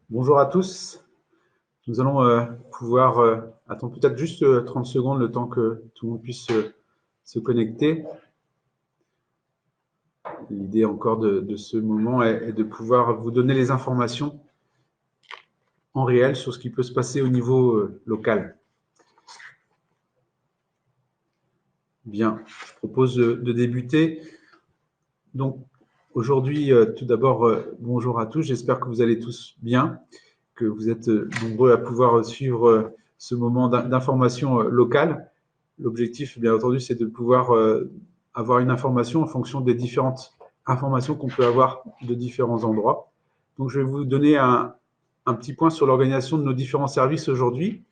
Bonjour à tous. Nous allons pouvoir attendre peut-être juste 30 secondes le temps que tout le monde puisse se connecter. L'idée encore de ce moment est de pouvoir vous donner les informations en réel sur ce qui peut se passer au niveau local. Bien, je propose de débuter. Donc, aujourd'hui, tout d'abord, bonjour à tous. J'espère que vous allez tous bien, que vous êtes nombreux à pouvoir suivre ce moment d'information locale. L'objectif, bien entendu, c'est de pouvoir avoir une information en fonction des différentes informations qu'on peut avoir de différents endroits. Donc, je vais vous donner un petit point sur l'organisation de nos différents services aujourd'hui,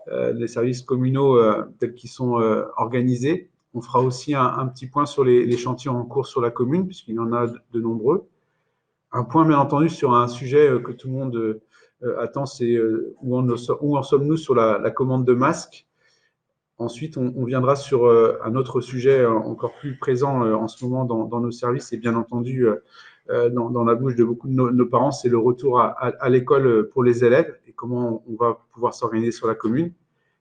les services communaux tels qu'ils sont organisés. On fera aussi un petit point sur les chantiers en cours sur la commune, puisqu'il y en a de nombreux. Un point, bien entendu, sur un sujet que tout le monde attend, c'est où en sommes-nous sur la commande de masques. Ensuite, on viendra sur un autre sujet encore plus présent en ce moment dans nos services et bien entendu dans la bouche de beaucoup de nos parents, c'est le retour à l'école pour les élèves et comment on va pouvoir s'organiser sur la commune.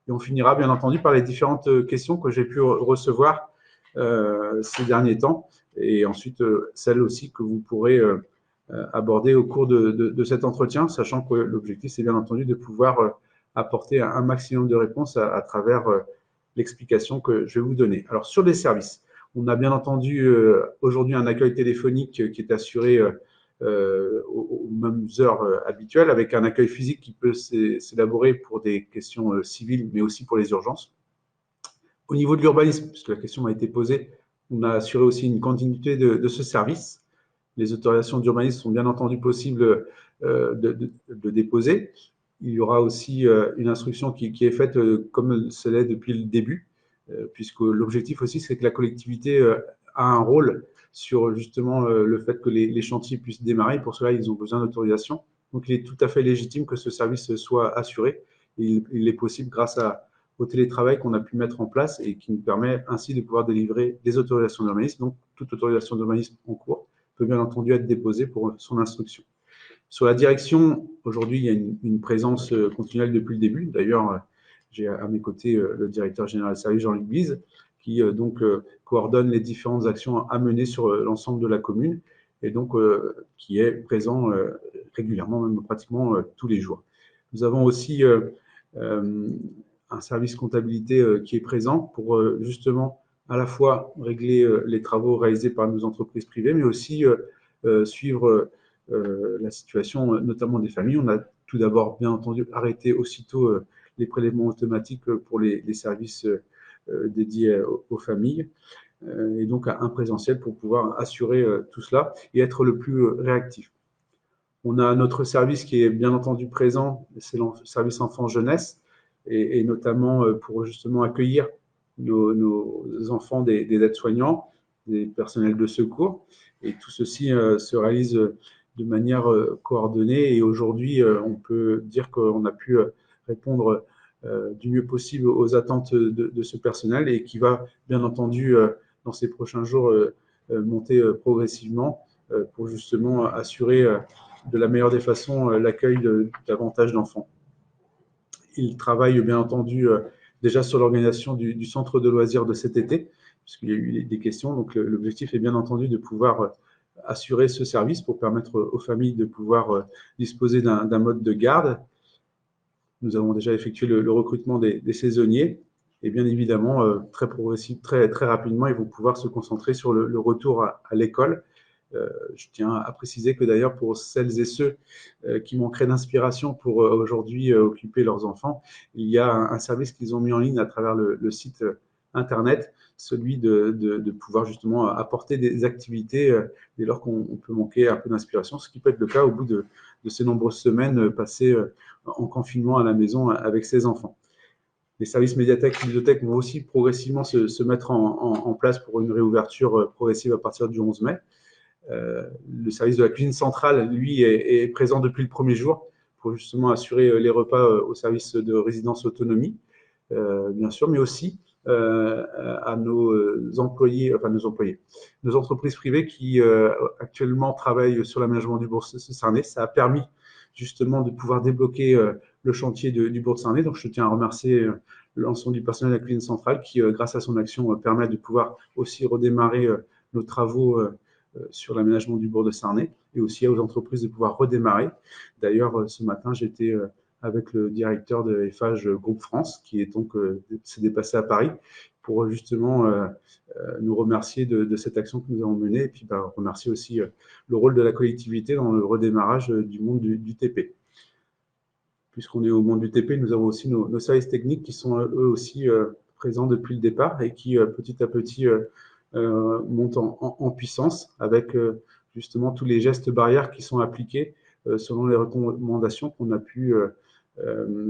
Et on finira bien entendu par les différentes questions que j'ai pu recevoir ces derniers temps et ensuite celles aussi que vous pourrez aborder au cours de cet entretien, sachant que l'objectif, c'est bien entendu de pouvoir apporter un maximum de réponses à travers l'explication que je vais vous donner. Alors, sur les services, on a bien entendu aujourd'hui un accueil téléphonique qui est assuré aux mêmes heures habituelles, avec un accueil physique qui peut s'élaborer pour des questions civiles, mais aussi pour les urgences. Au niveau de l'urbanisme, puisque la question m'a été posée, on a assuré aussi une continuité de ce service. Les autorisations d'urbanisme sont bien entendu possibles de déposer. Il y aura aussi une instruction qui est faite comme ce l'est depuis le début, puisque l'objectif aussi, c'est que la collectivité a un rôle sur justement le fait que les chantiers puissent démarrer. Pour cela, ils ont besoin d'autorisation. Donc, il est tout à fait légitime que ce service soit assuré. Et il est possible grâce au télétravail qu'on a pu mettre en place et qui nous permet ainsi de pouvoir délivrer des autorisations d'urbanisme. Donc, toute autorisation d'urbanisme en cours peut bien entendu être déposée pour son instruction. Sur la direction, aujourd'hui, il y a une présence continuelle depuis le début. D'ailleurs, j'ai à mes côtés le directeur général des services, Jean-Luc Bise, qui donc coordonne les différentes actions à mener sur l'ensemble de la commune et donc qui est présent régulièrement, même pratiquement tous les jours. Nous avons aussi un service comptabilité qui est présent pour justement à la fois régler les travaux réalisés par nos entreprises privées, mais aussi suivre la situation, notamment des familles. On a tout d'abord, bien entendu, arrêté aussitôt les prélèvements automatiques pour les services dédiés aux familles et donc un présentiel pour pouvoir assurer tout cela et être le plus réactif. On a notre service qui est bien entendu présent, c'est le service enfants-jeunesse, et notamment pour justement accueillir nos enfants des aides-soignants, des personnels de secours. Et tout ceci se réalise de manière coordonnée. Et aujourd'hui, on peut dire qu'on a pu répondre du mieux possible aux attentes de ce personnel et qui va bien entendu dans ces prochains jours monter progressivement pour justement assurer de la meilleure des façons l'accueil davantage d'enfants. Il travaille bien entendu déjà sur l'organisation du centre de loisirs de cet été, puisqu'il y a eu des questions. Donc l'objectif est bien entendu de pouvoir assurer ce service pour permettre aux familles de pouvoir disposer d'un mode de garde. Nous avons déjà effectué le recrutement des saisonniers et bien évidemment, très progressif, très rapidement, ils vont pouvoir se concentrer sur le retour à l'école. Je tiens à préciser que d'ailleurs, pour celles et ceux qui manqueraient d'inspiration pour aujourd'hui occuper leurs enfants, il y a un service qu'ils ont mis en ligne à travers le site internet, celui de pouvoir justement apporter des activités dès lors qu'on peut manquer un peu d'inspiration, ce qui peut être le cas au bout de ces nombreuses semaines passées en confinement à la maison avec ses enfants. Les services médiathèques et bibliothèques vont aussi progressivement se mettre en place pour une réouverture progressive à partir du 11 mai. Le service de la cuisine centrale, lui, est présent depuis le premier jour pour justement assurer les repas au service de résidence autonomie, bien sûr, mais aussi à nos employés, enfin nos entreprises privées qui actuellement travaillent sur l'aménagement du bourg de Sarney. Ça a permis justement de pouvoir débloquer le chantier du bourg de Sarney. Donc je tiens à remercier l'ensemble du personnel de la cuisine centrale qui, grâce à son action, permet de pouvoir aussi redémarrer nos travaux sur l'aménagement du bourg de Sarney et aussi aux entreprises de pouvoir redémarrer. D'ailleurs, ce matin, j'étais avec le directeur de FH Groupe France, qui est donc s'est déplacé à Paris pour justement nous remercier de cette action que nous avons menée et puis remercier aussi le rôle de la collectivité dans le redémarrage du monde du TP. Puisqu'on est au monde du TP, nous avons aussi nos services techniques qui sont eux aussi présents depuis le départ et qui petit à petit montent en puissance avec justement tous les gestes barrières qui sont appliqués selon les recommandations qu'on a pu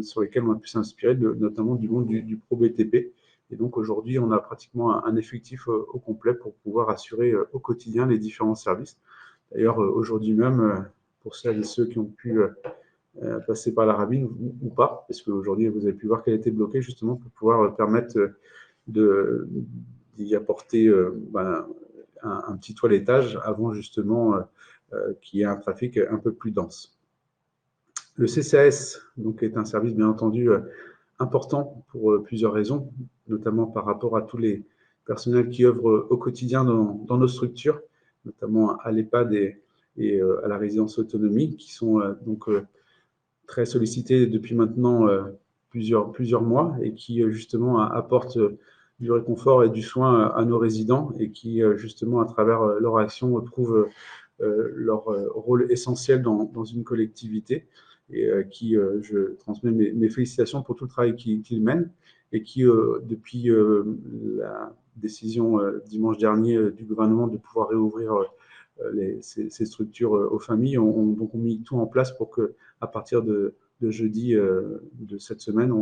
sur lesquels on a pu s'inspirer, notamment du monde du Pro BTP. Et donc aujourd'hui, on a pratiquement un effectif au complet pour pouvoir assurer au quotidien les différents services. D'ailleurs, aujourd'hui même, pour celles et ceux qui ont pu passer par la rabine ou pas, parce qu'aujourd'hui, vous avez pu voir qu'elle était bloquée justement pour pouvoir permettre d'y apporter un petit toilettage avant justement qu'il y ait un trafic un peu plus dense. Le CCAS donc, est un service bien entendu important pour plusieurs raisons, notamment par rapport à tous les personnels qui œuvrent au quotidien dans nos structures, notamment à l'EHPAD et à la résidence autonomie, qui sont donc très sollicités depuis maintenant plusieurs mois et qui justement apportent du réconfort et du soin à nos résidents et qui justement à travers leur action trouvent leur rôle essentiel dans une collectivité et qui, je transmets mes félicitations pour tout le travail qu'ils mènent et qui, depuis la décision dimanche dernier du gouvernement de pouvoir réouvrir ces structures aux familles, ont mis tout en place pour que, à partir de jeudi de cette semaine,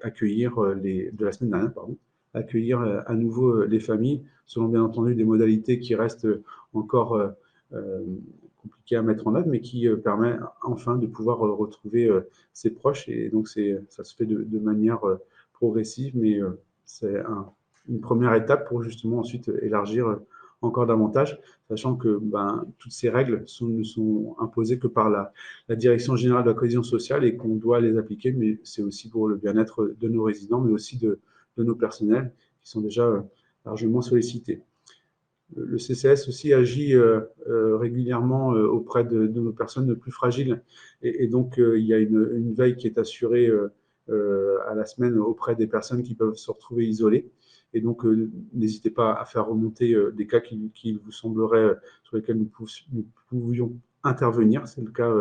accueillir de la semaine dernière, pardon, accueillir à nouveau les familles, selon bien entendu des modalités qui restent encore compliquées à mettre en œuvre, mais qui permet enfin de pouvoir retrouver ses proches. Et donc, ça se fait de manière progressive, mais c'est une première étape pour justement ensuite élargir encore davantage, sachant que toutes ces règles ne sont imposées que par la Direction générale de la cohésion sociale et qu'on doit les appliquer, mais c'est aussi pour le bien-être de nos résidents, mais aussi de nos personnels qui sont déjà largement sollicités. Le CCS aussi agit régulièrement auprès de nos personnes les plus fragiles et donc il y a une veille qui est assurée à la semaine auprès des personnes qui peuvent se retrouver isolées. Et donc, n'hésitez pas à faire remonter des cas qui vous sembleraient, sur lesquels nous pouvions intervenir. C'est le cas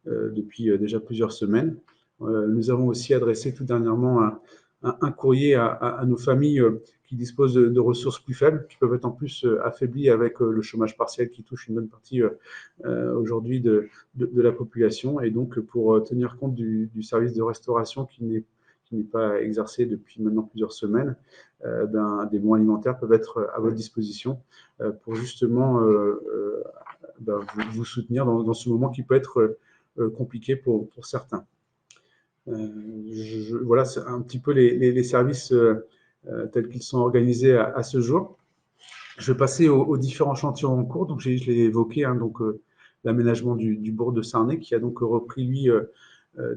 depuis déjà plusieurs semaines. Nous avons aussi adressé tout dernièrement un courrier à nos familles qui disposent de ressources plus faibles, qui peuvent être en plus affaiblies avec le chômage partiel qui touche une bonne partie aujourd'hui de la population. Et donc, pour tenir compte du service de restauration qui n'est pas exercé depuis maintenant plusieurs semaines, des bons alimentaires peuvent être à votre disposition pour justement vous soutenir dans ce moment qui peut être compliqué pour certains. Voilà, c'est un petit peu les services tels qu'ils sont organisés à ce jour. Je vais passer aux différents chantiers en cours. Donc, je l'ai évoqué, donc l'aménagement du bourg de Sarney, qui a donc repris, lui,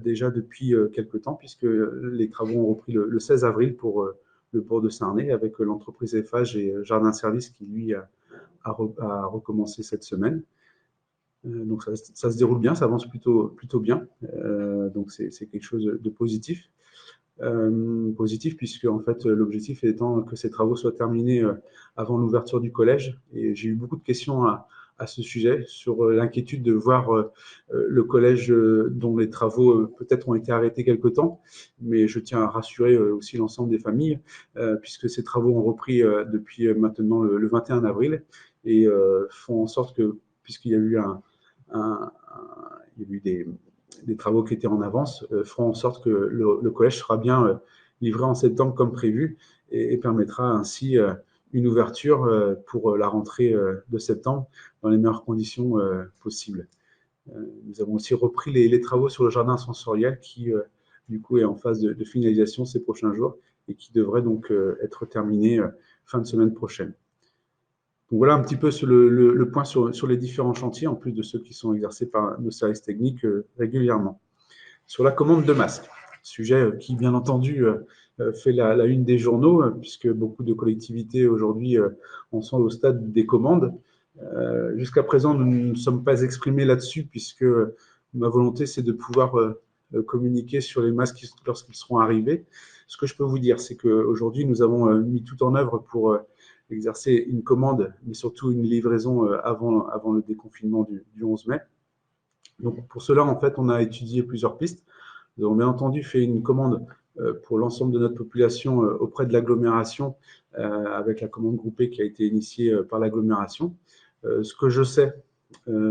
déjà depuis quelques temps, puisque les travaux ont repris le 16 avril pour le bourg de Sarney, avec l'entreprise FH et Jardin Service qui, lui, a recommencé cette semaine. Donc, ça se déroule bien, ça avance plutôt bien. Donc, c'est quelque chose de positif. Positif puisque en fait l'objectif étant que ces travaux soient terminés avant l'ouverture du collège. Et j'ai eu beaucoup de questions à ce sujet sur l'inquiétude de voir le collège dont les travaux peut-être ont été arrêtés quelque temps, mais je tiens à rassurer aussi l'ensemble des familles puisque ces travaux ont repris depuis maintenant le 21 avril et font en sorte que, puisqu'il y a eu il y a eu des travaux qui étaient en avance, feront en sorte que le collège sera bien livré en septembre comme prévu et permettra ainsi une ouverture pour la rentrée de septembre dans les meilleures conditions possibles. Nous avons aussi repris les travaux sur le jardin sensoriel qui, du coup, est en phase de finalisation ces prochains jours et qui devrait donc être terminé fin de semaine prochaine. Donc voilà un petit peu sur le point sur les différents chantiers, en plus de ceux qui sont exercés par nos services techniques régulièrement. Sur la commande de masques, sujet qui, bien entendu, fait la une des journaux, puisque beaucoup de collectivités aujourd'hui en sont au stade des commandes. Jusqu'à présent, nous ne nous sommes pas exprimés là-dessus, puisque ma volonté, c'est de pouvoir communiquer sur les masques lorsqu'ils seront arrivés. Ce que je peux vous dire, c'est qu'aujourd'hui, nous avons mis tout en œuvre pour exercer une commande, mais surtout une livraison avant le déconfinement du 11 mai. Donc, pour cela, en fait, on a étudié plusieurs pistes. Nous avons bien entendu fait une commande pour l'ensemble de notre population auprès de l'agglomération, avec la commande groupée qui a été initiée par l'agglomération. Ce que je sais,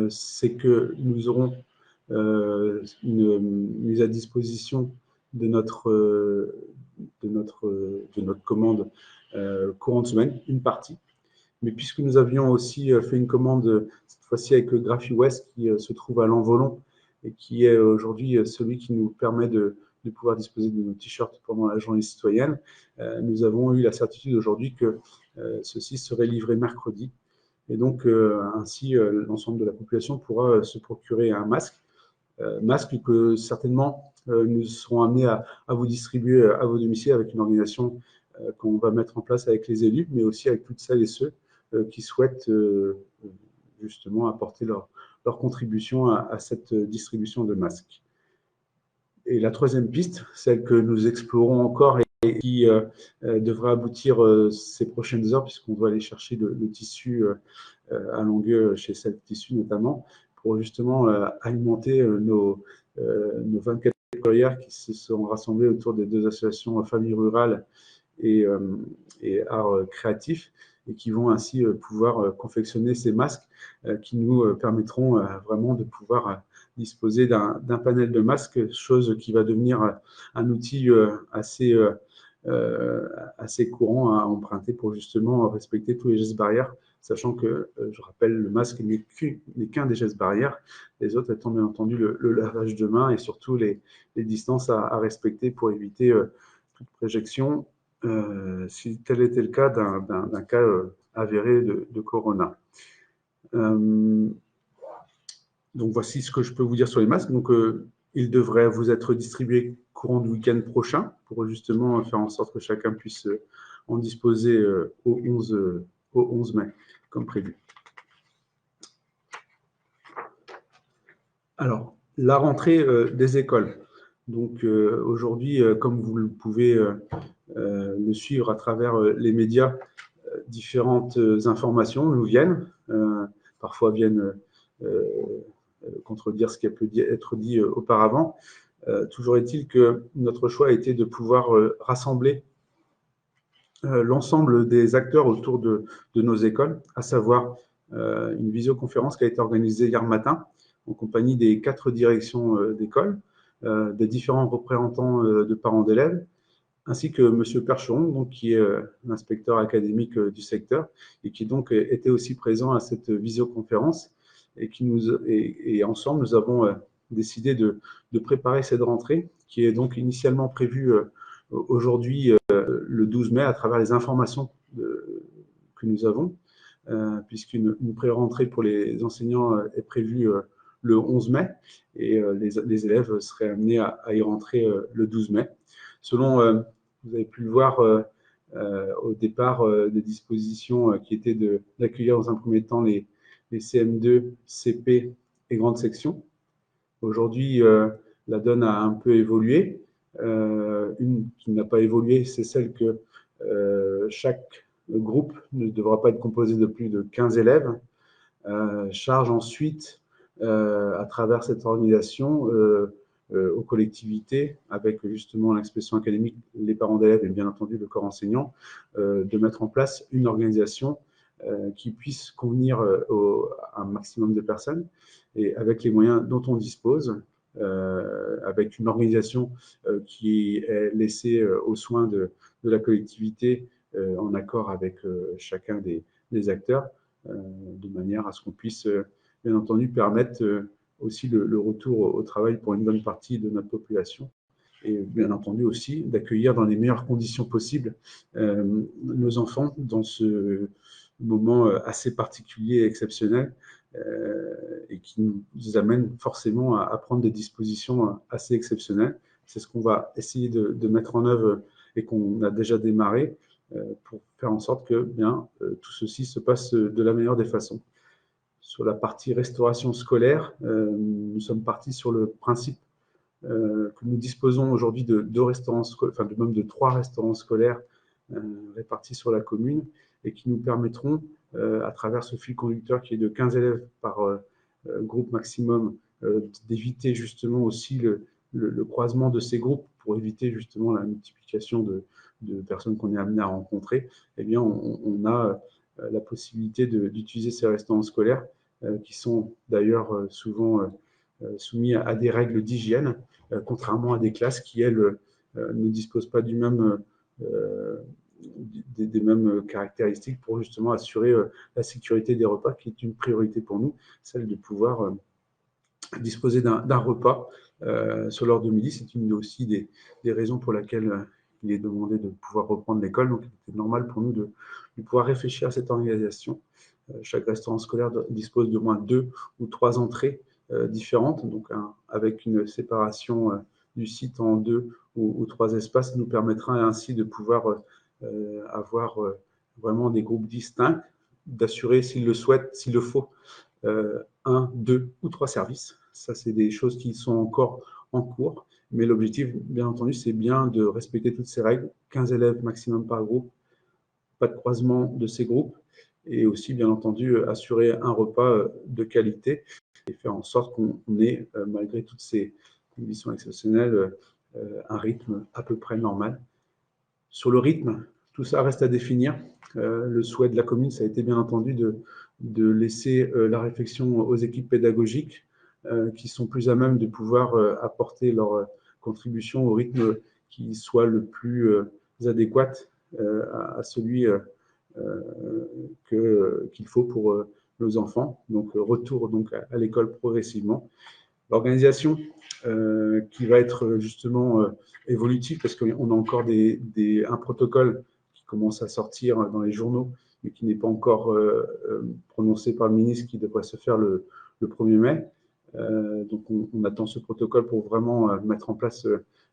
c'est que nous aurons une mise à disposition de notre commande courant de semaine, une partie. Mais puisque nous avions aussi fait une commande, cette fois-ci avec le GraphiWest, qui se trouve à Lanvolon, et qui est aujourd'hui celui qui nous permet de pouvoir disposer de nos t-shirts pendant la journée citoyenne, nous avons eu la certitude aujourd'hui que ceci serait livré mercredi. Et donc, ainsi, l'ensemble de la population pourra se procurer un masque. Masque que certainement nous serons amenés à vous distribuer à vos domiciles avec une organisation qu'on va mettre en place avec les élus, mais aussi avec toutes celles et ceux qui souhaitent justement apporter leur contribution à cette distribution de masques. Et la troisième piste, celle que nous explorons encore et qui devra aboutir ces prochaines heures, puisqu'on doit aller chercher le tissu à Longueuil, chez Self Tissu notamment, pour justement alimenter nos 24 employeurs qui se sont rassemblés autour des deux associations Famille Rurale et Art Créatif, et qui vont ainsi pouvoir confectionner ces masques qui nous permettront vraiment de pouvoir disposer d'un panel de masques, chose qui va devenir un outil assez courant à emprunter pour justement respecter tous les gestes barrières, sachant que, je rappelle, le masque n'est qu'un des gestes barrières, les autres étant bien entendu le lavage de mains et surtout les distances à respecter pour éviter toute projection, si tel était le cas d'un cas avéré de corona. Donc voici ce que je peux vous dire sur les masques. Donc ils devraient vous être distribués courant du week-end prochain pour justement faire en sorte que chacun puisse en disposer au 11 mai, comme prévu. Alors, la rentrée des écoles. Donc aujourd'hui, comme vous le pouvez le suivre à travers les médias, différentes informations nous viennent, parfois viennent contredire ce qui a pu être dit auparavant. Toujours est-il que notre choix a été de pouvoir rassembler l'ensemble des acteurs autour de nos écoles, à savoir une visioconférence qui a été organisée hier matin en compagnie des 4 directions d'école, des différents représentants de parents d'élèves, ainsi que M. Percheron, donc, qui est l'inspecteur académique du secteur, et qui donc était aussi présent à cette visioconférence, et ensemble, nous avons décidé de préparer cette rentrée, qui est donc initialement prévue aujourd'hui, le 12 mai, à travers les informations que nous avons, puisqu'une pré-rentrée pour les enseignants est prévue le 11 mai, et les élèves seraient amenés à y rentrer le 12 mai. Selon, vous avez pu le voir au départ, des dispositions qui étaient d'accueillir dans un premier temps les CM2, CP et grandes sections. Aujourd'hui, la donne a un peu évolué. Une qui n'a pas évolué, c'est celle que chaque groupe ne devra pas être composé de plus de 15 élèves. Charge ensuite, à travers cette organisation, aux collectivités, avec justement l'inspection académique, les parents d'élèves et bien entendu le corps enseignant, de mettre en place une organisation qui puisse convenir à un maximum de personnes, et avec les moyens dont on dispose, avec une organisation qui est laissée aux soins de la collectivité en accord avec chacun des acteurs, de manière à ce qu'on puisse bien entendu permettre aussi le retour au travail pour une bonne partie de notre population, et bien entendu aussi d'accueillir dans les meilleures conditions possibles nos enfants dans ce moment assez particulier et exceptionnel et qui nous amène forcément à prendre des dispositions assez exceptionnelles. C'est ce qu'on va essayer de mettre en œuvre et qu'on a déjà démarré pour faire en sorte que tout ceci se passe de la meilleure des façons. Sur la partie restauration scolaire, nous sommes partis sur le principe que nous disposons aujourd'hui de 2 restaurants, enfin même de 3 restaurants scolaires répartis sur la commune et qui nous permettront, à travers ce fil conducteur qui est de 15 élèves par groupe maximum, d'éviter justement aussi le croisement de ces groupes pour éviter justement la multiplication de personnes qu'on est amené à rencontrer. Eh bien, on a la possibilité d'utiliser ces restaurants scolaires qui sont d'ailleurs souvent soumis à des règles d'hygiène, contrairement à des classes qui, elles, ne disposent pas du même, des mêmes caractéristiques pour justement assurer la sécurité des repas, qui est une priorité pour nous, celle de pouvoir disposer d'un repas sur l'heure de midi. C'est une aussi des raisons pour lesquelles il est demandé de pouvoir reprendre l'école. Donc, il était normal pour nous de pouvoir réfléchir à cette organisation. Chaque restaurant scolaire dispose de moins 2 ou 3 entrées différentes, donc avec une séparation du site en 2 ou 3 espaces, ça nous permettra ainsi de pouvoir avoir vraiment des groupes distincts, d'assurer, s'il le souhaite, s'il le faut, 1, 2 ou 3 services. Ça, c'est des choses qui sont encore en cours, mais l'objectif, bien entendu, c'est bien de respecter toutes ces règles, 15 élèves maximum par groupe, pas de croisement de ces groupes, et aussi, bien entendu, assurer un repas de qualité et faire en sorte qu'on ait, malgré toutes ces conditions exceptionnelles, un rythme à peu près normal. Sur le rythme, tout ça reste à définir. Le souhait de la commune, ça a été bien entendu de laisser la réflexion aux équipes pédagogiques qui sont plus à même de pouvoir apporter leur contribution au rythme qui soit le plus adéquat à celui qu'il faut pour nos enfants. Donc, retour donc, à l'école progressivement. L'organisation qui va être justement évolutive parce qu'on a encore un protocole qui commence à sortir dans les journaux, mais qui n'est pas encore prononcé par le ministre, qui devrait se faire le 1er mai. Donc, on attend ce protocole pour vraiment mettre en place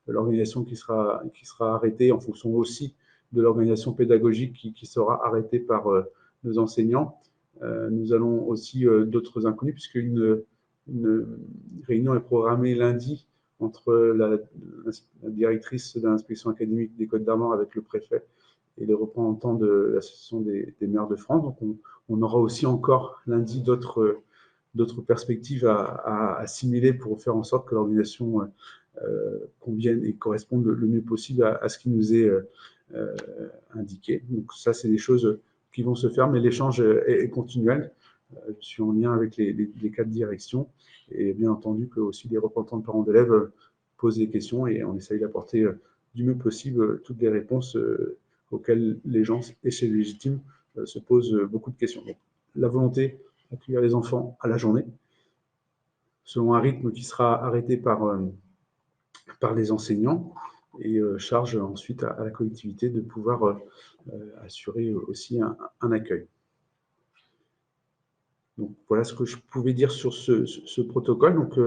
l'organisation qui sera arrêtée en fonction aussi de l'organisation pédagogique qui sera arrêtée par nos enseignants. Nous allons aussi d'autres inconnus, puisqu'une réunion est programmée lundi entre la directrice de l'inspection académique des Côtes-d'Armor avec le préfet et les représentants de l'association des maires de France. Donc, on aura aussi encore lundi d'autres perspectives à assimiler pour faire en sorte que l'organisation convienne et corresponde le mieux possible à ce qui nous est indiqué. Donc ça, c'est des choses qui vont se faire, mais l'échange est continuel. Je suis en lien avec les 4 directions et bien entendu que aussi les représentants de parents d'élèves posent des questions et on essaye d'apporter du mieux possible toutes les réponses auxquelles les gens, et chez les légitimes, se posent beaucoup de questions. Donc, la volonté d'accueillir les enfants à la journée, selon un rythme qui sera arrêté par les enseignants et charge ensuite à la collectivité de pouvoir assurer aussi un accueil. Donc, voilà ce que je pouvais dire sur ce protocole. Donc,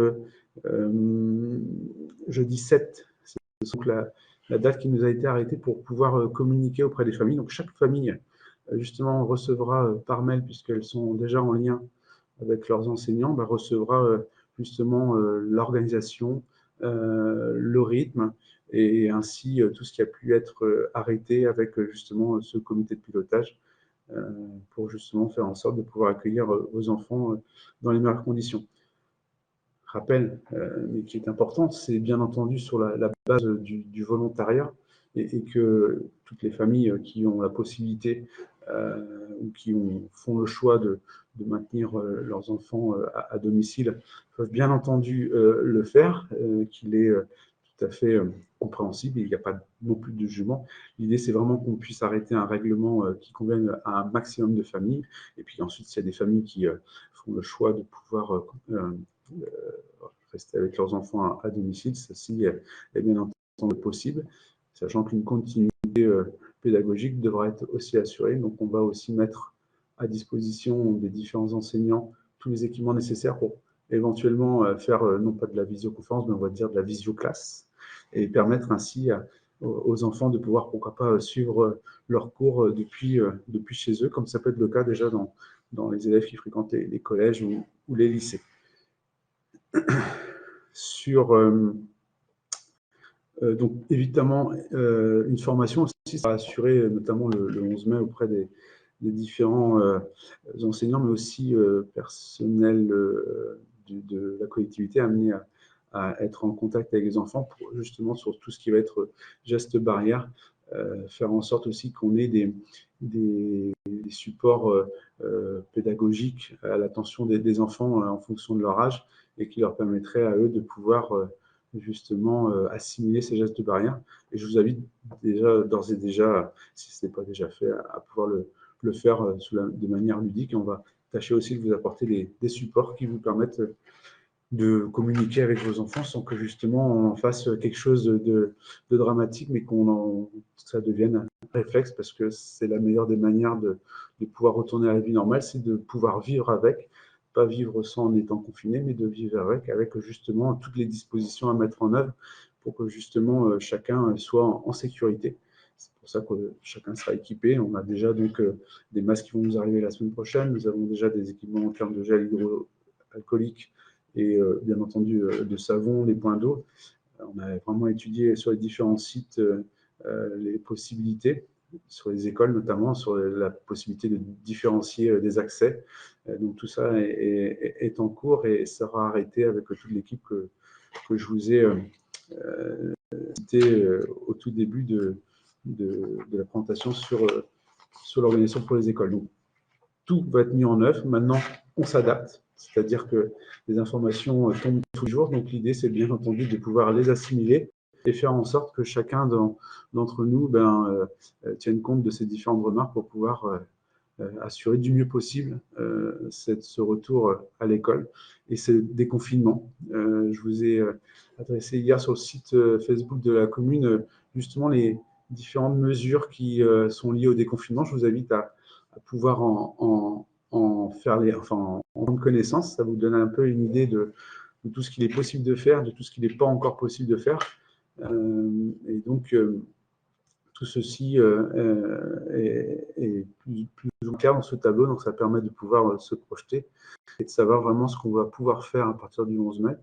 jeudi 7, c'est donc la date qui nous a été arrêtée pour pouvoir communiquer auprès des familles. Donc, chaque famille, justement, recevra par mail, puisqu'elles sont déjà en lien avec leurs enseignants, recevra justement l'organisation, le rythme et ainsi tout ce qui a pu être arrêté avec justement ce comité de pilotage pour justement faire en sorte de pouvoir accueillir vos enfants dans les meilleures conditions. Rappel, mais qui est important, c'est bien entendu sur la base du volontariat et que toutes les familles qui ont la possibilité ou qui font le choix de maintenir leurs enfants à domicile peuvent bien entendu le faire, qu'il est tout à fait compréhensible, il n'y a pas non plus de jugement. L'idée, c'est vraiment qu'on puisse arrêter un règlement qui convienne à un maximum de familles. Et puis ensuite, s'il y a des familles qui font le choix de pouvoir rester avec leurs enfants à domicile, ceci est bien entendu semble possible, sachant qu'une continuité pédagogique devra être aussi assurée. Donc, on va aussi mettre à disposition des différents enseignants tous les équipements nécessaires pour éventuellement faire non pas de la visioconférence, mais on va dire de la visioclasse, et permettre ainsi aux enfants de pouvoir, pourquoi pas, suivre leurs cours depuis chez eux, comme ça peut être le cas déjà dans les élèves qui fréquentent les collèges ou les lycées. Donc, évidemment, une formation aussi sera assurée, notamment le 11 mai, auprès des différents enseignants, mais aussi personnel de la collectivité amenés à être en contact avec les enfants, pour justement sur tout ce qui va être gestes barrières, faire en sorte aussi qu'on ait des supports pédagogiques à l'attention des enfants en fonction de leur âge, et qui leur permettraient à eux de pouvoir justement assimiler ces gestes barrières. Et je vous invite déjà, d'ores et déjà, si ce n'est pas déjà fait, à pouvoir le faire de manière ludique. Et on va tâcher aussi de vous apporter des supports qui vous permettent de communiquer avec vos enfants sans que justement on fasse quelque chose de dramatique, mais ça devienne un réflexe, parce que c'est la meilleure des manières de pouvoir retourner à la vie normale, c'est de pouvoir vivre avec, pas vivre sans en étant confiné, mais de vivre avec justement toutes les dispositions à mettre en œuvre pour que justement chacun soit en sécurité. C'est pour ça que chacun sera équipé. On a déjà donc des masques qui vont nous arriver la semaine prochaine. Nous avons déjà des équipements en termes de gel hydroalcoolique et bien entendu de savon, les points d'eau. On a vraiment étudié sur les différents sites les possibilités, sur les écoles notamment, sur la possibilité de différencier des accès. Donc tout ça est en cours et sera arrêté avec toute l'équipe que je vous ai cité au tout début de la présentation sur l'organisation pour les écoles. Donc, tout va être mis en œuvre. Maintenant, on s'adapte, c'est-à-dire que les informations tombent tous les jours. Donc, l'idée, c'est bien entendu de pouvoir les assimiler et faire en sorte que chacun d'entre nous tienne compte de ces différentes remarques pour pouvoir assurer du mieux possible ce retour à l'école et ce déconfinement. Je vous ai adressé hier sur le site Facebook de la commune justement les différentes mesures qui sont liées au déconfinement. Je vous invite à pouvoir en prendre connaissance. Ça vous donne un peu une idée de tout ce qu'il est possible de faire, de tout ce qu'il n'est pas encore possible de faire. Et donc, tout ceci est plus ou moins clair dans ce tableau, donc ça permet de pouvoir se projeter et de savoir vraiment ce qu'on va pouvoir faire à partir du 11 mai.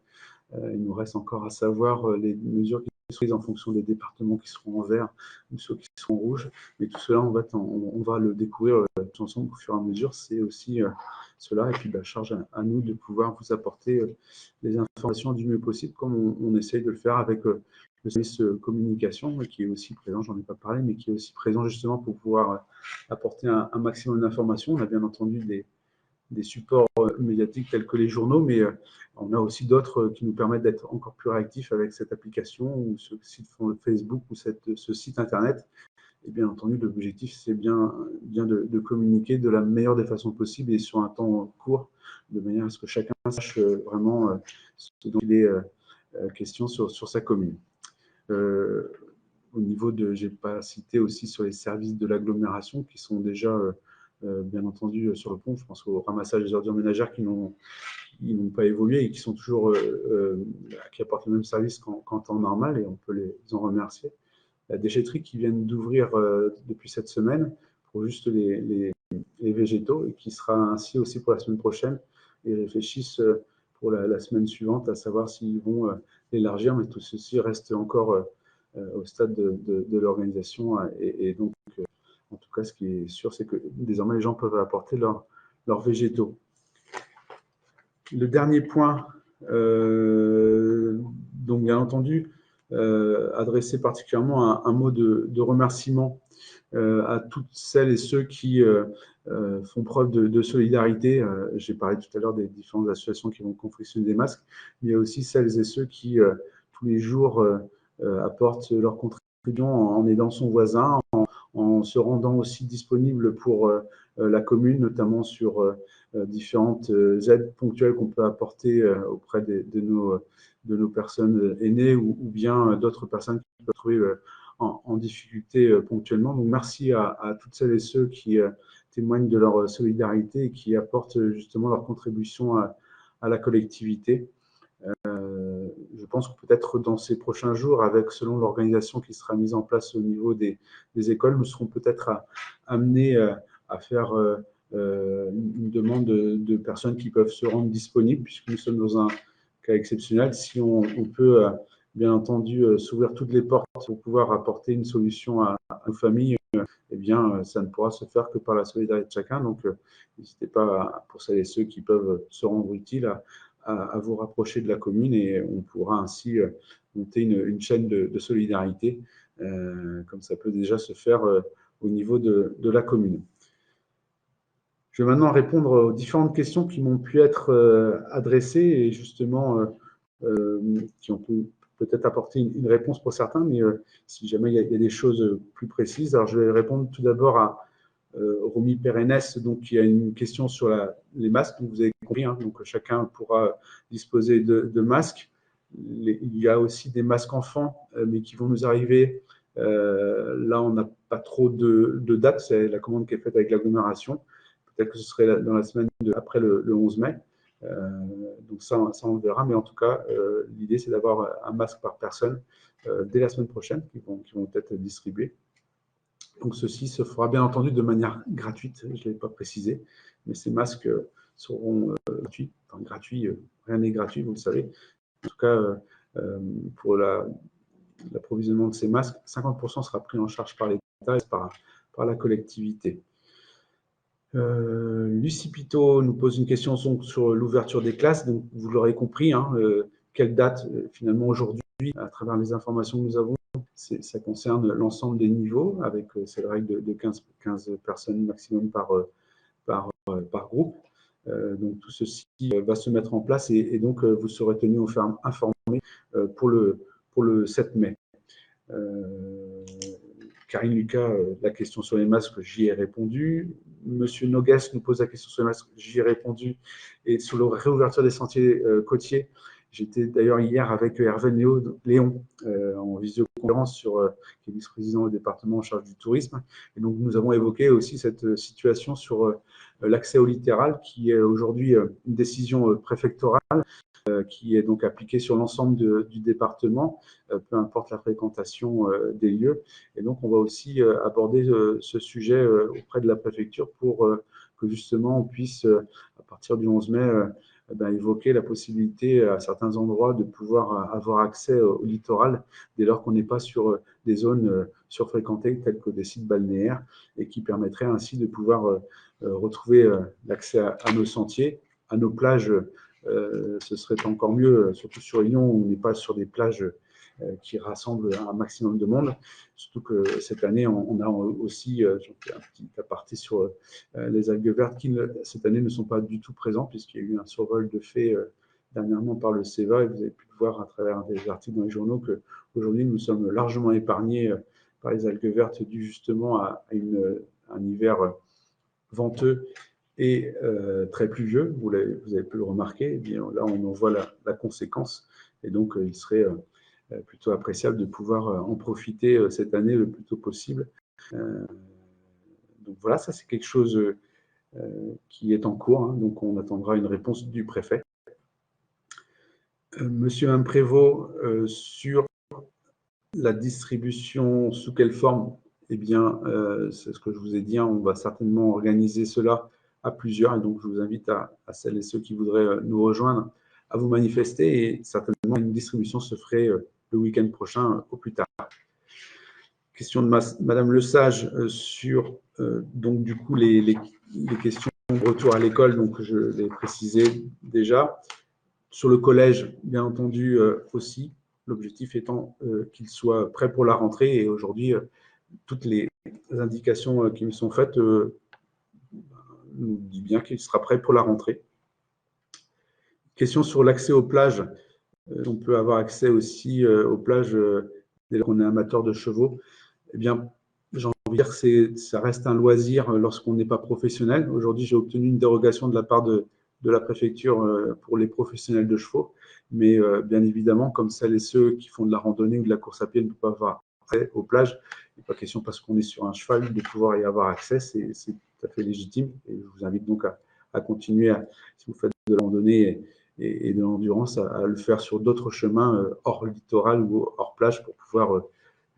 Il nous reste encore à savoir les mesures qui sont prises en fonction des départements qui seront en vert ou ceux qui seront en rouge. Mais tout cela, on va le découvrir tous ensemble au fur et à mesure. C'est aussi cela. Et puis, charge à nous de pouvoir vous apporter les informations du mieux possible, comme on essaye de le faire avec le service communication, qui est aussi présent, j'en ai pas parlé, mais qui est aussi présent justement pour pouvoir apporter un maximum d'informations. On a bien entendu des supports médiatiques tels que les journaux, mais on a aussi d'autres qui nous permettent d'être encore plus réactifs avec cette application ou ce site Facebook ou ce site Internet. Et bien entendu, l'objectif, c'est bien de communiquer de la meilleure des façons possibles et sur un temps court, de manière à ce que chacun sache vraiment ce dont il est question sur sa commune. Au niveau j'ai pas cité aussi sur les services de l'agglomération qui sont déjà bien entendu sur le pont. Je pense au ramassage des ordures ménagères qui n'ont pas évolué et qui sont toujours qui apportent le même service qu'en temps normal, et on peut les en remercier. La déchetterie qui vient d'ouvrir depuis cette semaine pour juste les végétaux, et qui sera ainsi aussi pour la semaine prochaine. Ils réfléchissent pour la semaine suivante à savoir s'ils vont l'élargir, mais tout ceci reste encore au stade de l'organisation. Et donc, en tout cas, ce qui est sûr, c'est que désormais, les gens peuvent apporter leurs végétaux. Le dernier point, donc bien entendu, adresser particulièrement un mot de remerciement à toutes celles et ceux qui font preuve de solidarité. J'ai parlé tout à l'heure des différentes associations qui vont confectionner des masques, mais il y a aussi celles et ceux qui, tous les jours, apportent leur contribution en aidant son voisin, en se rendant aussi disponible pour la commune, notamment sur différentes aides ponctuelles qu'on peut apporter auprès de nos personnes aînées ou bien d'autres personnes qui peuvent trouver en difficulté ponctuellement. Donc, merci à toutes celles et ceux qui témoignent de leur solidarité et qui apportent justement leur contribution à la collectivité. Je pense que peut-être dans ces prochains jours, selon l'organisation qui sera mise en place au niveau des écoles, nous serons peut-être amenés à faire une demande de personnes qui peuvent se rendre disponibles, puisque nous sommes dans un cas exceptionnel. Si on peut, bien entendu, s'ouvrir toutes les portes pour pouvoir apporter une solution à nos familles, eh bien, ça ne pourra se faire que par la solidarité de chacun. Donc, n'hésitez pas, pour celles et ceux qui peuvent se rendre utiles, à vous rapprocher de la commune et on pourra ainsi monter une chaîne de solidarité, comme ça peut déjà se faire au niveau de la commune. Je vais maintenant répondre aux différentes questions qui m'ont pu être adressées et justement qui ont peut-être apporté une réponse pour certains, mais si jamais il y a des choses plus précises. Alors, je vais répondre tout d'abord à Romy Pérennes, donc il y a une question sur les masques, donc vous avez compris, hein, donc chacun pourra disposer de masques. Il y a aussi des masques enfants, mais qui vont nous arriver. Là, on n'a pas trop de date, c'est la commande qui est faite avec l'agglomération. Peut-être que ce serait dans la semaine après le 11 mai. Donc ça, on le verra, mais en tout cas, l'idée, c'est d'avoir un masque par personne dès la semaine prochaine, qui vont être distribués. Donc, ceci se fera bien entendu de manière gratuite, je ne l'ai pas précisé, mais ces masques seront gratuits. Enfin, gratuits, rien n'est gratuit, vous le savez. En tout cas, pour l'approvisionnement de ces masques, 50% sera pris en charge par l'État et par la collectivité. Lucie Pitot nous pose une question sur l'ouverture des classes. Donc, vous l'aurez compris, hein, quelle date finalement aujourd'hui, à travers les informations que nous avons, ça concerne l'ensemble des niveaux, avec cette règle de 15 personnes maximum par groupe. Donc, tout ceci va se mettre en place et donc, vous serez tenu informé pour le 7 mai. Karine Lucas, la question sur les masques, j'y ai répondu. Monsieur Nogues nous pose la question sur les masques, j'y ai répondu. Et sur la réouverture des sentiers côtiers, j'étais d'ailleurs hier avec Hervé Léon en visioconférence qui est vice-président du département en charge du tourisme. Et donc, nous avons évoqué aussi cette situation sur l'accès au littoral, qui est aujourd'hui une décision préfectorale qui est donc appliquée sur l'ensemble du département, peu importe la fréquentation des lieux. Et donc, on va aussi aborder ce sujet auprès de la préfecture pour que justement on puisse, à partir du 11 mai, évoquer la possibilité à certains endroits de pouvoir avoir accès au littoral dès lors qu'on n'est pas sur des zones surfréquentées telles que des sites balnéaires et qui permettraient ainsi de pouvoir retrouver l'accès à nos sentiers, à nos plages. Ce serait encore mieux, surtout sur Lyon, où on n'est pas sur des plages qui rassemblent un maximum de monde. Surtout que cette année, on a aussi un petit aparté sur les algues vertes qui, cette année, ne sont pas du tout présentes, puisqu'il y a eu un survol de fait dernièrement par le CEVA, et vous avez pu le voir à travers des articles dans les journaux qu'aujourd'hui, nous sommes largement épargnés par les algues vertes, dû justement à un hiver venteux et très pluvieux, vous avez pu le remarquer. Et bien, là, on en voit la conséquence. Et donc, il serait plutôt appréciable de pouvoir en profiter cette année le plus tôt possible. Donc voilà, ça c'est quelque chose qui est en cours. Hein, donc, on attendra une réponse du préfet. Monsieur Imprévost, sur la distribution, sous quelle forme? Eh bien, c'est ce que je vous ai dit, hein, on va certainement organiser cela à plusieurs. Et donc, je vous invite à celles et ceux qui voudraient nous rejoindre à vous manifester. Et certainement, une distribution se ferait le week-end prochain au plus tard. Question de Madame Lesage sur, donc, du coup, les questions de retour à l'école. Donc, je l'ai précisé déjà. Sur le collège, bien entendu, aussi. L'objectif étant qu'il soit prêt pour la rentrée. Et aujourd'hui, toutes les indications qui me sont faites nous disent bien qu'il sera prêt pour la rentrée. Question sur l'accès aux plages. On peut avoir accès aussi aux plages dès lors qu'on est amateur de chevaux. Eh bien, j'en dire que ça reste un loisir lorsqu'on n'est pas professionnel. Aujourd'hui, j'ai obtenu une dérogation de la part de la préfecture pour les professionnels de chevaux. Mais bien évidemment, comme celles et ceux qui font de la randonnée ou de la course à pied ne peuvent pas avoir accès aux plages, il n'est pas question parce qu'on est sur un cheval de pouvoir y avoir accès. C'est tout à fait légitime. Et je vous invite donc à continuer, si vous faites de la randonnée et de l'endurance, à le faire sur d'autres chemins hors littoral ou hors plage pour pouvoir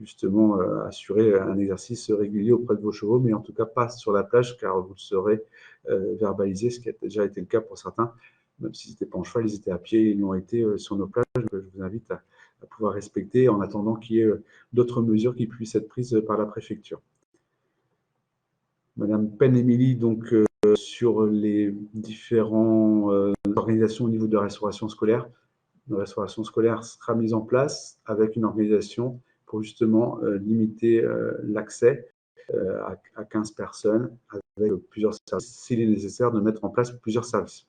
justement assurer un exercice régulier auprès de vos chevaux, mais en tout cas pas sur la plage, car vous le serez verbalisé, ce qui a déjà été le cas pour certains, même s'ils n'étaient pas en cheval, ils étaient à pied, ils l'ont été sur nos plages. Donc, je vous invite à pouvoir respecter en attendant qu'il y ait d'autres mesures qui puissent être prises par la préfecture. Madame Penn-Émilie, donc sur les différentes organisations au niveau de la restauration scolaire. La restauration scolaire sera mise en place avec une organisation pour justement limiter l'accès à 15 personnes avec plusieurs services, s'il est nécessaire de mettre en place plusieurs services.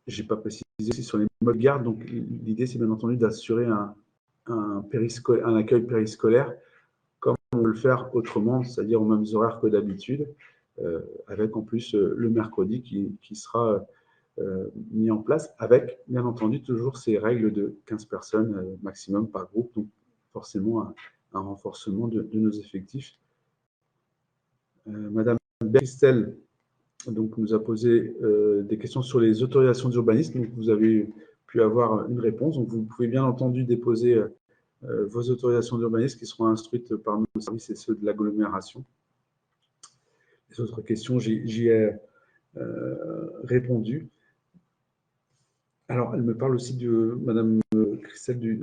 Je n'ai pas précisé aussi sur les modes de garde, donc l'idée c'est bien entendu d'assurer un accueil périscolaire comme on peut le faire autrement, c'est-à-dire aux mêmes horaires que d'habitude, avec en plus le mercredi qui sera mis en place, avec bien entendu toujours ces règles de 15 personnes maximum par groupe, donc forcément un renforcement de nos effectifs. Madame Christelle donc, nous a posé des questions sur les autorisations d'urbanisme, donc vous avez pu avoir une réponse, donc vous pouvez bien entendu déposer vos autorisations d'urbanisme qui seront instruites par nos services et ceux de l'agglomération. Les autres questions, j'y ai répondu. Alors, elle me parle aussi de Madame Christelle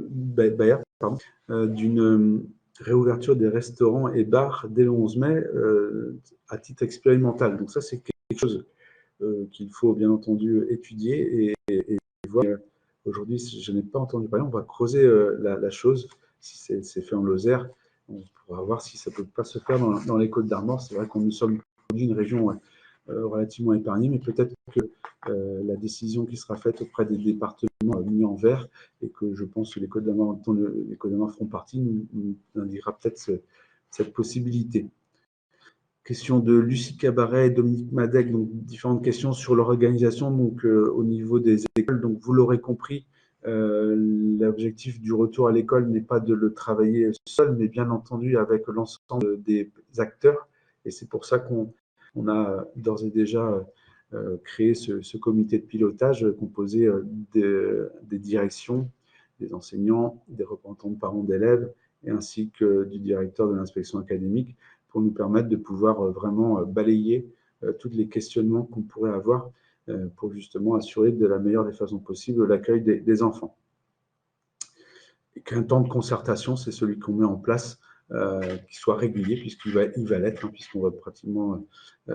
Bayard, d'une réouverture des restaurants et bars dès le 11 mai à titre expérimental. Donc ça, c'est quelque chose qu'il faut bien entendu étudier et voir. Aujourd'hui, je n'ai pas entendu parler, on va creuser la chose. Si c'est fait en Lozère, on pourra voir si ça ne peut pas se faire dans les Côtes-d'Armor. C'est vrai qu'on nous sommes une région relativement épargnée, mais peut-être que la décision qui sera faite auprès des départements mis en vert et que je pense que les Côtes-d'Armor, dont les Côtes-d'Armor feront partie, nous indiquera peut-être cette possibilité. Question de Lucie Cabaret et Dominique Madec, donc différentes questions sur l'organisation donc au niveau des écoles. Donc vous l'aurez compris, l'objectif du retour à l'école n'est pas de le travailler seul, mais bien entendu avec l'ensemble des acteurs. Et c'est pour ça qu'on a d'ores et déjà créé ce comité de pilotage composé des directions, des enseignants, des représentants de parents d'élèves, et ainsi que du directeur de l'inspection académique, pour nous permettre de pouvoir vraiment balayer tous les questionnements qu'on pourrait avoir pour justement assurer de la meilleure des façons possibles l'accueil des enfants. Et qu'un temps de concertation, c'est celui qu'on met en place, qui soit régulier, puisqu'il va l'être, hein, puisqu'on va pratiquement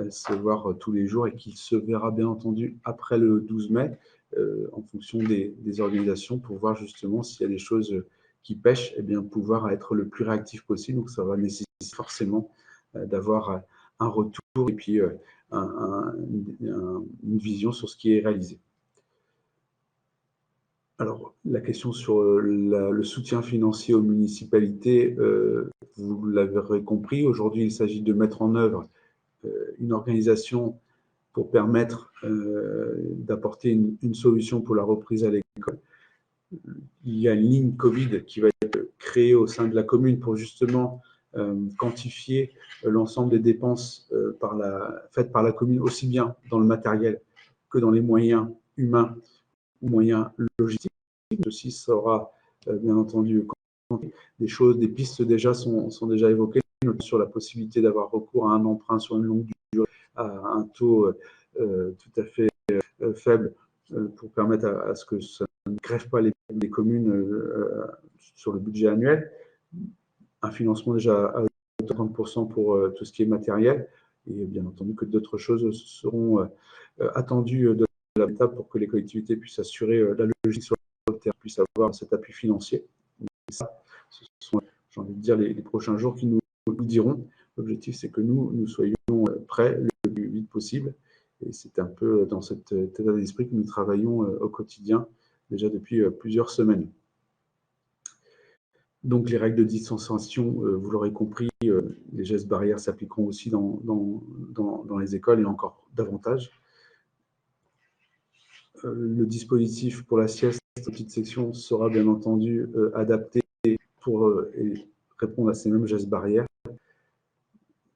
se voir tous les jours et qu'il se verra bien entendu après le 12 mai, en fonction des organisations, pour voir justement s'il y a des choses qui pêchent, et bien pouvoir être le plus réactif possible. Donc ça va nécessiter forcément d'avoir un retour et puis une vision sur ce qui est réalisé. Alors, la question sur le soutien financier aux municipalités, vous l'avez compris, aujourd'hui, il s'agit de mettre en œuvre une organisation pour permettre d'apporter une solution pour la reprise à l'école. Il y a une ligne Covid qui va être créée au sein de la commune pour justement quantifier l'ensemble des dépenses faites par la commune, aussi bien dans le matériel que dans les moyens humains ou moyens logistiques. Ceci sera bien entendu des choses, des pistes déjà sont déjà évoquées, notamment sur la possibilité d'avoir recours à un emprunt sur une longue durée à un taux tout à fait faible pour permettre à ce que ça ne grève pas les communes sur le budget annuel. Un financement déjà à 30% pour tout ce qui est matériel, et bien entendu que d'autres choses seront attendues de l'État pour que les collectivités puissent assurer la logistique sur le terrain, puissent avoir cet appui financier. Et ça, ce sont, j'ai envie de dire, les prochains jours qui nous diront. L'objectif, c'est que nous soyons prêts le plus vite possible. Et c'est un peu dans cet état d'esprit que nous travaillons au quotidien, déjà depuis plusieurs semaines. Donc, les règles de distanciation, vous l'aurez compris, les gestes barrières s'appliqueront aussi dans les écoles et encore davantage. Le dispositif pour la sieste, petite section, sera bien entendu adapté pour répondre à ces mêmes gestes barrières.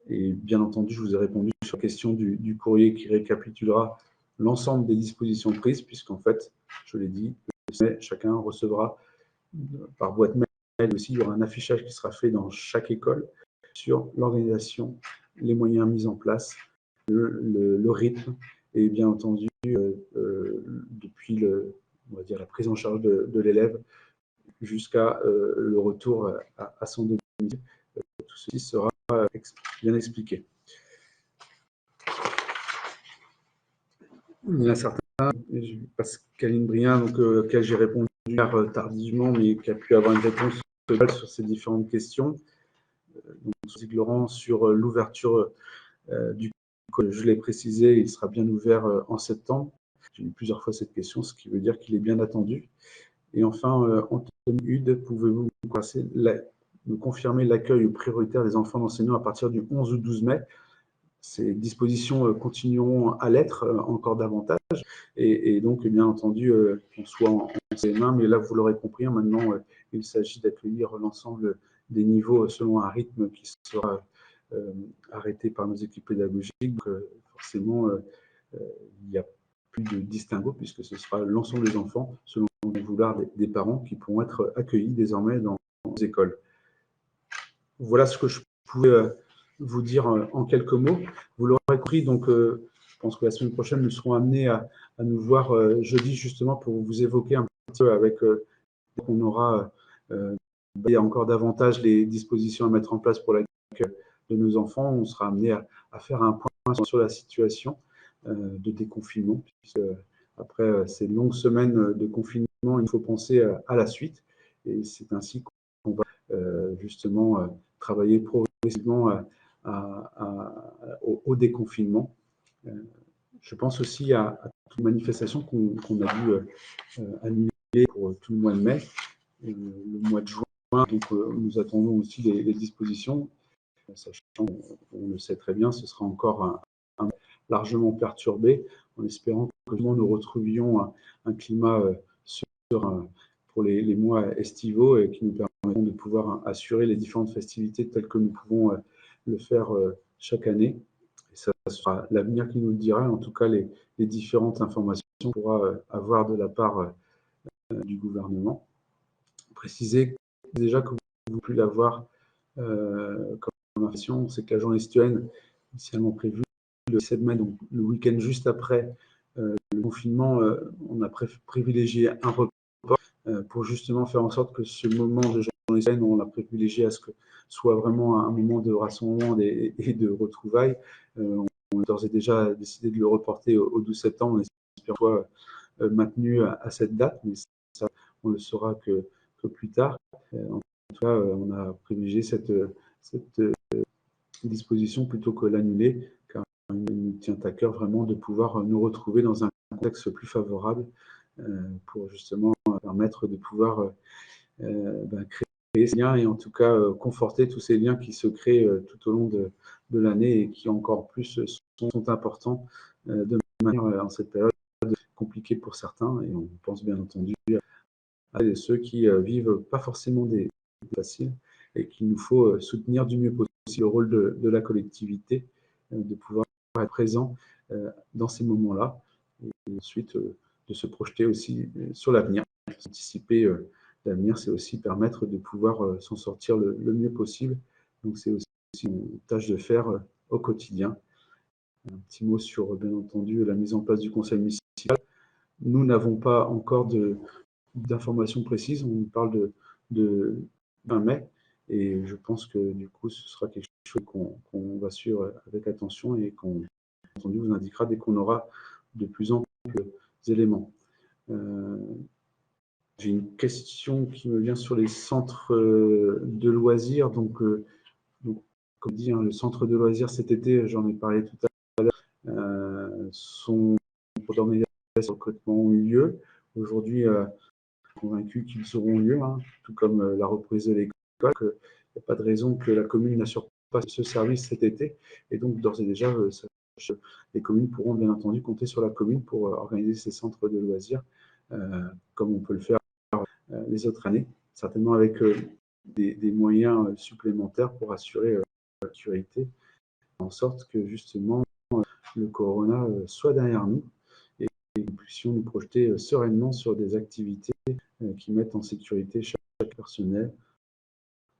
Et bien entendu, je vous ai répondu sur la question du courrier qui récapitulera l'ensemble des dispositions prises, puisqu'en fait, je l'ai dit, chacun recevra par boîte mail aussi, il y aura un affichage qui sera fait dans chaque école sur l'organisation, les moyens mis en place, le rythme, et bien entendu, depuis on va dire, la prise en charge de l'élève jusqu'à le retour à son domicile. Tout ceci sera bien expliqué. Il y en a certains, Pascaline Brien, auquel j'ai répondu tardivement, mais qui a pu avoir une réponse sur ces différentes questions. Donc, Laurent, sur l'ouverture du collège, je l'ai précisé, il sera bien ouvert en septembre. J'ai eu plusieurs fois cette question, ce qui veut dire qu'il est bien attendu. Et enfin, Anthony Hude, pouvez-vous nous confirmer l'accueil prioritaire des enfants d'enseignants à partir du 11 ou 12 mai? Ces dispositions continueront à l'être encore davantage. Et donc, bien entendu, qu'on soit en CM1, mais là, vous l'aurez compris, maintenant, il s'agit d'accueillir l'ensemble des niveaux selon un rythme qui sera arrêté par nos équipes pédagogiques. Donc, forcément, il n'y a plus de distinguo, puisque ce sera l'ensemble des enfants, selon le vouloir des parents, qui pourront être accueillis désormais dans les écoles. Voilà ce que je pouvais vous dire en quelques mots. Vous l'aurez compris, donc je pense que la semaine prochaine, nous serons amenés à nous voir jeudi, justement, pour vous évoquer un petit peu avec on aura encore davantage les dispositions à mettre en place pour l'accueil de nos enfants. On sera amené à faire un point sur la situation de déconfinement, puisque après ces longues semaines de confinement, il faut penser à la suite. Et c'est ainsi qu'on va justement travailler progressivement au déconfinement. Je pense aussi à toute manifestation qu'on a dû annuler pour tout le mois de mai, le mois de juin. Donc, nous attendons aussi les dispositions, sachant qu'on le sait très bien, ce sera encore largement perturbé, en espérant que nous retrouvions un climat serein pour les mois estivaux et qui nous permettront de pouvoir assurer les différentes festivités telles que nous pouvons le faire chaque année. Et ça sera l'avenir qui nous le dira, en tout cas les différentes informations qu'on pourra avoir de la part du gouvernement. Préciser déjà que vous pouvez l'avoir comme information, c'est que la journée citoyenne, initialement prévue le 7 mai, donc le week-end juste après le confinement, on a privilégié un report pour justement faire en sorte que ce moment de journée citoyenne, on l'a privilégié à ce que soit vraiment un moment de rassemblement et de retrouvailles. On a d'ores et déjà décidé de le reporter au 12 septembre, on espère soit maintenu à cette date, mais ça, on le saura que plus tard. En tout cas, on a privilégié cette disposition plutôt que l'annuler, car il nous tient à cœur vraiment de pouvoir nous retrouver dans un contexte plus favorable pour justement permettre de pouvoir créer ces liens et en tout cas conforter tous ces liens qui se créent tout au long de l'année et qui encore plus sont importants de manière en cette période compliquée pour certains. Et on pense bien entendu à ceux qui vivent pas forcément des faciles et qu'il nous faut soutenir du mieux possible le rôle de la collectivité, de pouvoir être présent dans ces moments-là et ensuite de se projeter aussi sur l'avenir. Anticiper l'avenir, c'est aussi permettre de pouvoir s'en sortir le mieux possible. Donc c'est aussi une tâche de faire au quotidien. Un petit mot sur, bien entendu, la mise en place du conseil municipal. Nous n'avons pas encore d'informations précises. On parle de 20 mai et je pense que du coup, ce sera quelque chose qu'on va suivre avec attention et qu'on vous indiquera dès qu'on aura de plus amples éléments. J'ai une question qui me vient sur les centres de loisirs. Donc comme dit, le centre de loisirs cet été, j'en ai parlé tout à l'heure, sont d'organisation de recrutement ont eu lieu. Aujourd'hui, convaincu qu'ils auront lieu, tout comme la reprise de l'école. qu'il n'y a pas de raison que la commune n'assure pas ce service cet été. Et donc, d'ores et déjà, les communes pourront bien entendu compter sur la commune pour organiser ces centres de loisirs, comme on peut le faire les autres années, certainement avec des moyens supplémentaires pour assurer la sécurité, en sorte que justement le corona soit derrière nous et que nous puissions nous projeter sereinement sur des activités qui mettent en sécurité chaque personnel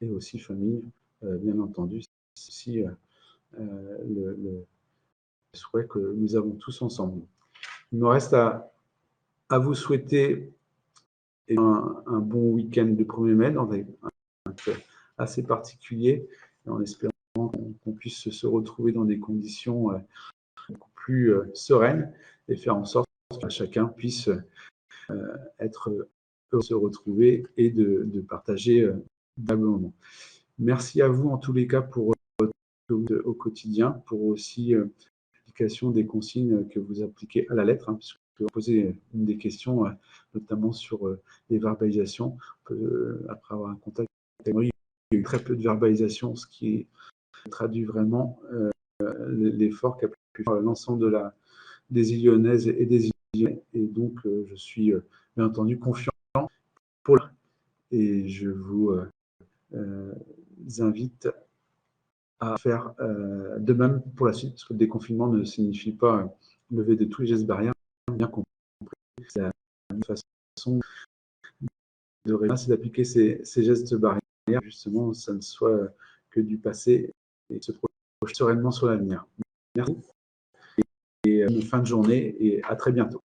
et aussi famille, bien entendu. C'est aussi le souhait que nous avons tous ensemble. Il me reste à vous souhaiter un bon week-end de 1er mai dans un assez particulier, en espérant qu'on puisse se retrouver dans des conditions beaucoup plus sereines et faire en sorte que chacun puisse être heureux de se retrouver et de partager des moments. Merci à vous en tous les cas pour au quotidien, pour aussi l'application des consignes que vous appliquez à la lettre, puisque vous posez une des questions, notamment sur les verbalisations. Après avoir un contact avec Emery, il y a eu très peu de verbalisation, ce qui traduit vraiment l'effort qu'a pu faire l'ensemble des Illonnaises et des Illonnais. Et donc, je suis bien entendu confiant pour et je vous invite à faire de même pour la suite, parce que le déconfinement ne signifie pas lever de tous les gestes barrières, bien compris. C'est la même façon de réussir, c'est d'appliquer ces gestes barrières, justement, ça ne soit que du passé et se projeter sereinement sur l'avenir. Merci et bonne fin de journée et à très bientôt.